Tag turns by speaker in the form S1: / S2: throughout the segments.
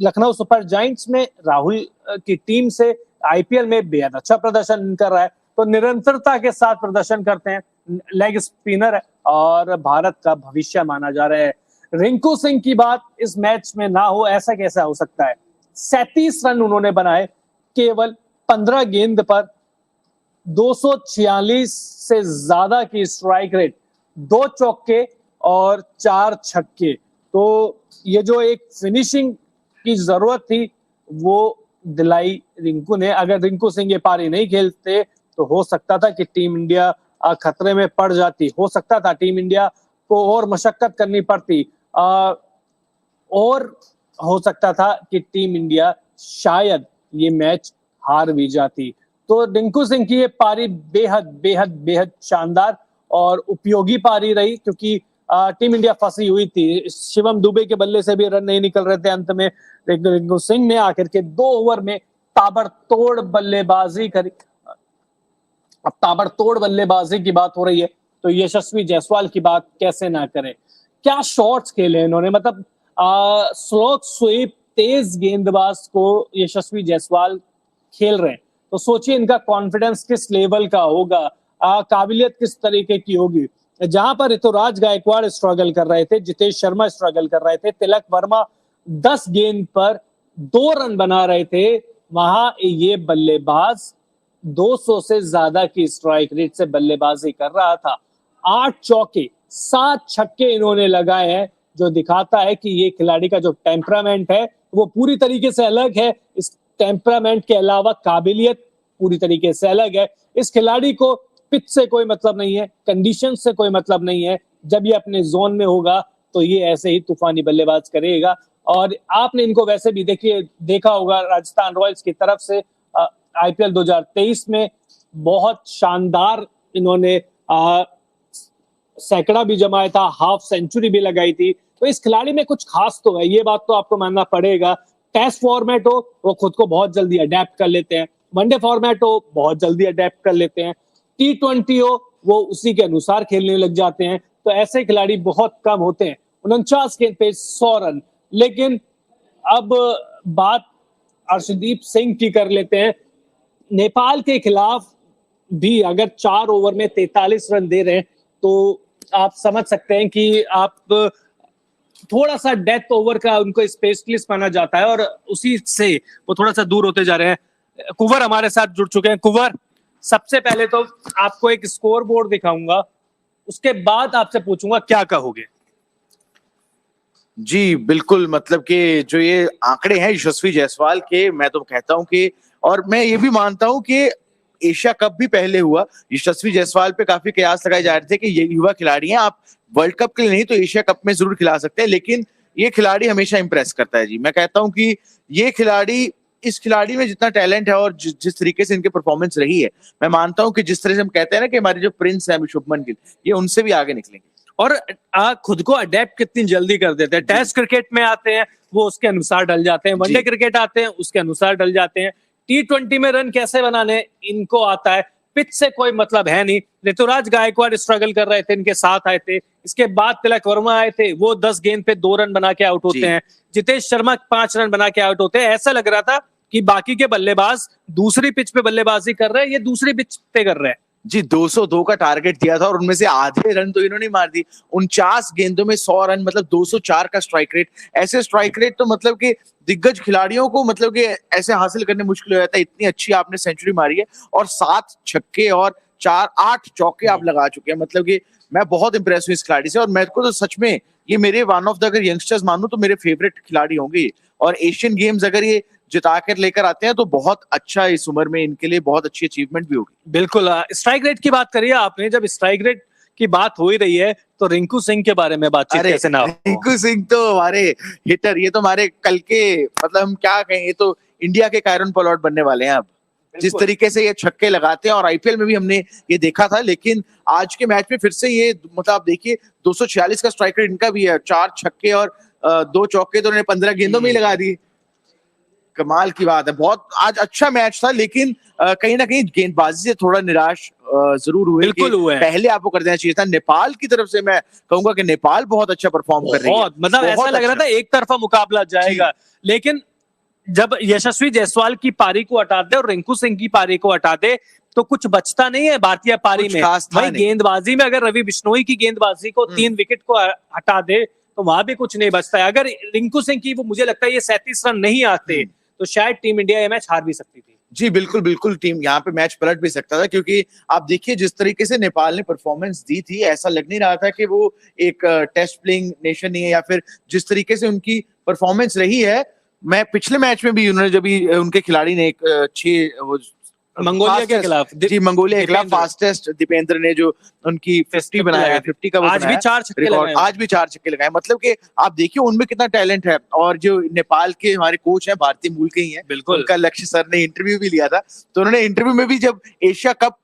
S1: Lucknow super giants में राहुल की team से आईपीएल में बेहद अच्छा प्रदर्शन कर रहा है, तो निरंतरता के साथ प्रदर्शन करते हैं, लेग स्पिनर है और भारत का भविष्य माना जा रहा है। रिंकू सिंह की बात इस मैच में ना हो, ऐसा कैसा हो सकता है? 37 रन उन्होंने बनाए केवल 15 गेंद पर, 246 से ज्यादा की स्ट्राइक रेट, 2 चौके और 4 छक्के। तो ये जो एक फिनिशिंग की जरूरत थी वो दिलाई रिंकू ने। अगर रिंकू सिंह ये पारी नहीं खेलते तो हो सकता था कि टीम इंडिया खतरे में पड़ जाती, हो सकता था टीम इंडिया को और मशक्कत करनी पड़ती, और हो सकता था कि टीम इंडिया शायद ये मैच हार भी जाती। तो रिंकू सिंह की ये पारी बेहद बेहद बेहद शानदार और उपयोगी पारी रही, क्योंकि टीम इंडिया फंसी हुई थी। शिवम दुबे के बल्ले से भी रन नहीं निकल रहे थे। अंत में रिंकू सिंह ने आखिर के 2 ओवर में ताबड़तोड़ बल्लेबाजी करी। अब ताबड़तोड़ बल्लेबाजी की बात हो रही है तो यशस्वी जायसवाल की बात कैसे ना करें। क्या शॉट्स खेले इन्होंने, मतलब स्लो स्वीप तेज गेंदबाज को यशस्वी जायसवाल खेल रहे हैं, तो सोचिए इनका कॉन्फिडेंस किस लेवल का होगा, काबिलियत किस तरीके की होगी। जहां पर ऋतुराज गायकवाड़ स्ट्रगल कर रहे थे, जितेश शर्मा स्ट्रगल कर रहे थे, तिलक वर्मा 10 गेंद पर 2 रन बना रहे थे, वहां ये बल्लेबाज 200 से ज्यादा की स्ट्राइक रेट से बल्लेबाजी कर रहा था। 8 चौके 7 छक्के इन्होंने लगाए हैं, जो दिखाता है कि ये खिलाड़ी का जो टेम्परामेंट है वो पूरी तरीके से अलग है। इस टेम्परामेंट के अलावा काबिलियत पूरी तरीके से अलग है। इस खिलाड़ी को पिच से कोई मतलब नहीं है, कंडीशन से कोई मतलब नहीं है। जब ये अपने जोन में होगा तो ये ऐसे ही तूफानी बल्लेबाज करेगा। और आपने इनको वैसे भी देखा होगा राजस्थान रॉयल्स की तरफ से आईपीएल 2023 में बहुत शानदार इन्होंने सैकड़ा भी जमाया था, हाफ सेंचुरी भी लगाई थी। तो इस खिलाड़ी में कुछ खास तो है, ये बात तो आपको मानना पड़ेगा। टेस्ट फॉर्मेट हो वो खुद को बहुत जल्दी अडेप्ट कर लेते हैं, वनडे फॉर्मेट हो बहुत जल्दी अडेप्ट कर लेते हैं, T20 हो वो उसी के अनुसार खेलने लग जाते हैं। तो ऐसे खिलाड़ी बहुत कम होते हैं। 49 गेंद पे 100 रन। लेकिन अब बात अर्शदीप सिंह की कर लेते हैं। नेपाल के खिलाफ भी अगर 4 ओवर में 43 रन दे रहे हैं तो आप समझ सकते हैं कि आप थोड़ा सा डेथ ओवर का उनको स्पेशलिस्ट माना जाता है और उसी से वो थोड़ा सा दूर होते जा रहे हैं। कुंवर हमारे साथ जुड़ चुके हैं। कुंवर, सबसे पहले तो आपको एक स्कोर बोर्ड दिखाऊंगा, उसके बाद आपसे पूछूंगा क्या कहोगे।
S2: जी बिल्कुल, मतलब कि जो ये आंकड़े हैं यशस्वी जायसवाल के, मैं तो कहता हूं कि, और मैं ये भी मानता हूं कि एशिया कप भी पहले हुआ, यशस्वी जायसवाल पे काफी कयास लगाए जा रहे थे कि ये युवा खिलाड़ी हैं, आप वर्ल्ड कप के लिए नहीं तो एशिया कप में जरूर खिला सकते हैं, लेकिन ये खिलाड़ी हमेशा इंप्रेस करता है। जी मैं कहता हूं कि ये खिलाड़ी, इस खिलाड़ी में जितना टैलेंट है और जिस तरीके से इनकी परफॉर्मेंस रही है, मैं मानता हूं कि जिस तरह से हम कहते हैं ना कि हमारे जो प्रिंस है शुभमन गिल, ये उनसे भी आगे निकलेंगे।
S1: और खुद को अडेप्ट कितनी जल्दी कर देते हैं। टेस्ट क्रिकेट में आते हैं वो उसके अनुसार ढल जाते हैं, वनडे क्रिकेट आते हैं उसके अनुसार ढल जाते हैं, T20 में रन कैसे बनाने इनको आता है, पिच से कोई मतलब है नहीं। ऋतुराज गायकवाड़ स्ट्रगल कर रहे थे, इनके साथ आए थे। इसके बाद तिलक वर्मा आए थे, वो 10 गेंद पे 2 रन बना के आउट होते हैं। जितेश शर्मा 5 रन बना के आउट होते हैं। ऐसा लग रहा था कि बाकी के बल्लेबाज दूसरी पिच पे बल्लेबाजी कर रहे हैं, ये दूसरी पिच पे कर रहे हैं।
S2: जी 202 का टारगेट दिया था और उनमें से आधे रन तो इन्होंने मार दी। 49 गेंदों में 100 रन, मतलब 204 का स्ट्राइक रेट। ऐसे स्ट्राइक रेट तो मतलब कि दिग्गज खिलाड़ियों को मतलब कि ऐसे हासिल करने मुश्किल हो जाता है। इतनी अच्छी आपने सेंचुरी मारी है और 7 छक्के और 8 चौके आप लगा चुके हैं। मतलब कि मैं बहुत इंप्रेस हूँ इस खिलाड़ी से और मेरे को तो सच में ये मेरे वन ऑफ द, अगर यंगस्टर्स मानूं तो मेरे फेवरेट खिलाड़ी होंगे। और एशियन गेम्स अगर ये जिता कर लेकर आते हैं तो बहुत अच्छा, इस उम्र में इनके लिए बहुत अच्छी अचीवमेंट भी होगी।
S1: बिल्कुल। स्ट्राइक रेट की बात करिए आपने, जब स्ट्राइक रेट की बात हो ही रही है तो रिंकू सिंह के बारे में बातचीत कैसे ना हो।
S2: रिंकू सिंह तो हमारे हिटर, ये तो हमारे कल के, मतलब हम क्या कहें, ये तो इंडिया के कायरन पोलार्ड बनने वाले हैं अब। जिस तरीके से ये छक्के लगाते हैं और आईपीएल में भी हमने ये देखा था, लेकिन आज के मैच में फिर से ये, मतलब आप देखिए 246 का स्ट्राइक रेट इनका भी है। 4 छक्के और 2 चौके तो उन्होंने 15 गेंदों में ही लगा दी। कमाल की बात है। बहुत आज अच्छा मैच था, लेकिन कहीं ना कहीं गेंदबाजी से थोड़ा निराश जरूर हुए,
S1: बिल्कुल हुए हैं।
S2: पहले आपको कर देना चाहिए था। नेपाल की तरफ से मैं कहूंगा कि नेपाल बहुत अच्छा परफॉर्म कर रही है,
S1: बहुत मतलब ऐसा
S2: बहुत
S1: लग रहा
S2: अच्छा।
S1: था एक तरफा मुकाबला जाएगा, लेकिन जब यशस्वी जायसवाल की पारी को हटा दे और रिंकू सिंह की पारी को हटा दे तो कुछ बचता नहीं है भारतीय पारी
S2: कुछ
S1: में।
S2: खास था
S1: भाई
S2: नहीं।
S1: गेंदबाजी में अगर रवि बिश्नोई की गेंदबाजी को 3 विकेट को हटा दे तो वहां भी कुछ नहीं बचता है। अगर रिंकू सिंह की वो मुझे लगता है ये 37 रन नहीं आते तो शायद टीम इंडिया ये मैच हार भी सकती थी।
S2: जी बिल्कुल बिल्कुल, टीम यहाँ पे मैच पलट भी सकता था, क्योंकि आप देखिए जिस तरीके से नेपाल ने परफॉर्मेंस दी थी, ऐसा लग नहीं रहा था कि वो एक टेस्ट प्लेइंग नेशन नहीं है, या फिर जिस तरीके से उनकी परफॉर्मेंस रही है। मैं पिछले मैच में भी उन्होंने जब भी उनके खिलाड़ी ने एक 6
S1: मंगोलिया के खिलाफ,
S2: जी मंगोलिया के खिलाफ फास्टेस्ट दीपेंद्र ने जो उनकी 50 बनाया, 50 का वो
S1: आज भी 4 छक्के लगाए,
S2: आज भी 4 छक्के लगाए। मतलब कि आप देखिए उनमें कितना टैलेंट है। और जो नेपाल के हमारे कोच हैं भारतीय मूल के ही हैं,
S1: बिल्कुल
S2: उनका लक्ष्य सर ने इंटरव्यू भी लिया था, तो उन्होंने इंटरव्यू में भी जब एशिया कप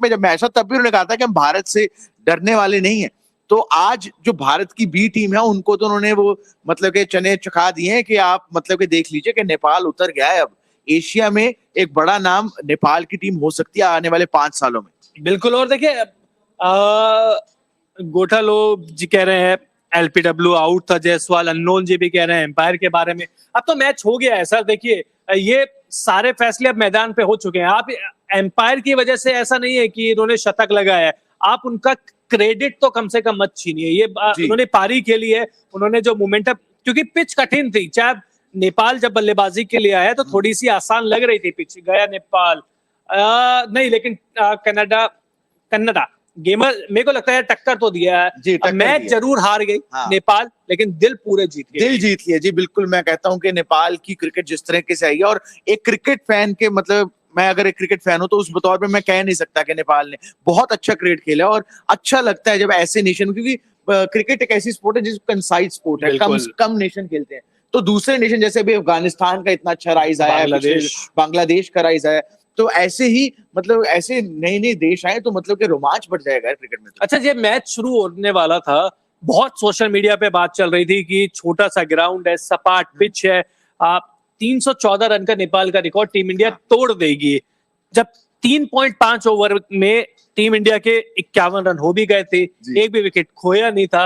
S2: में जब मैच था तब भी उन्होंने कहा था कि हम भारत से डरने वाले नहीं है। तो आज जो भारत की बी टीम है उनको तो उन्होंने वो मतलब के चने चखा दिए हैं कि आप मतलब के देख लीजिए कि नेपाल उतर गया है। अब एशिया में एक बड़ा नाम नेपाल की टीम हो सकती है आने वाले 5 सालों में।
S1: बिल्कुल। और देखिए गोठालो जी कह रहे हैं एलपीडब्ल्यू आउट था जायसवाल, अननोन जी भी कह रहे हैं एम्पायर के बारे में। अब तो मैच हो गया है सर, देखिए ये सारे फैसले अब मैदान पे हो चुके हैं। आप एम्पायर की वजह से ऐसा नहीं है कि इन्होंने शतक लगाया है, आप उनका क्रेडिट तो कम से कम मत छीनिए। ये उन्होंने पारी खेली है, उन्होंने जो मोमेंटम, क्योंकि पिच कठिन थी, चाहे नेपाल जब बल्लेबाजी के लिए आया तो थोड़ी सी आसान लग रही थी पिच, गया नेपाल नहीं, लेकिन कनाडा गेमर मेरे को लगता है टक्कर तो दिया है। मैच जरूर हार गई नेपाल, लेकिन दिल पूरे जीत गए,
S2: दिल जीत लिया। जी बिल्कुल, मैं कहता हूं कि नेपाल की क्रिकेट जिस तरीके से आई है, और एक क्रिकेट फैन के मतलब मैं अगर एक क्रिकेट फैन हूं तो उस तौर पे मैं कह नहीं सकता कि नेपाल ने बहुत अच्छा क्रिकेट खेला। और अच्छा लगता है जब ऐसे नेशन, क्योंकि क्रिकेट एक ऐसी स्पोर्ट है जिसको कंसाइज स्पोर्ट है, कम नेशन खेलते हैं, तो दूसरे नेशन जैसे अभी अफगानिस्तान का इतना अच्छा राइज आया है, बांग्लादेश का राइज आया, तो ऐसे ही मतलब ऐसे नए नए देश आए तो मतलब कि रोमांच बढ़ जाएगा क्रिकेट में।
S1: अच्छा, ये मैच शुरू होने वाला था, बहुत सोशल मीडिया पे बात चल रही थी कि छोटा सा ग्राउंड है, सपाट पिच है, 314 रन का नेपाल का रिकॉर्ड टीम इंडिया तोड़ देगी। जब 3.5 ओवर में टीम इंडिया के 51 रन हो भी गए थे, एक भी विकेट खोया नहीं था,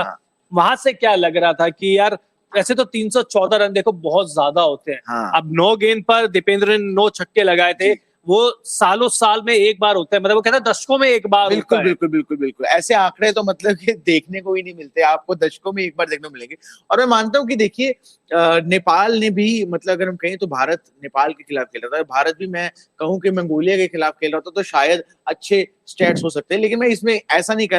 S1: वहां से क्या लग रहा था कि यार वैसे तो 314 रन देखो बहुत ज्यादा होते हैं। अब 9 गेंद पर दीपेंद्र ने 9 छक्के लगाए थे, वो सालों साल में एक बार होता है, मतलब वो कहता है दशकों में एक बार
S2: बिल्कुल
S1: होता है।
S2: बिल्कुल बिल्कुल बिल्कुल, ऐसे आंकड़े तो मतलब कि देखने को ही नहीं मिलते, आपको दशकों में एक बार देखने को मिलेंगे। और मैं मानता हूं कि देखिए नेपाल ने भी मतलब अगर हम कहें तो भारत नेपाल के खिलाफ खेल रहा था, भारत भी मैं कहूं कि मंगोलिया के खिलाफ खेल रहा था, तो शायद अच्छे स्टैट्स हो सकते हैं, लेकिन मैं इसमें ऐसा नहीं कर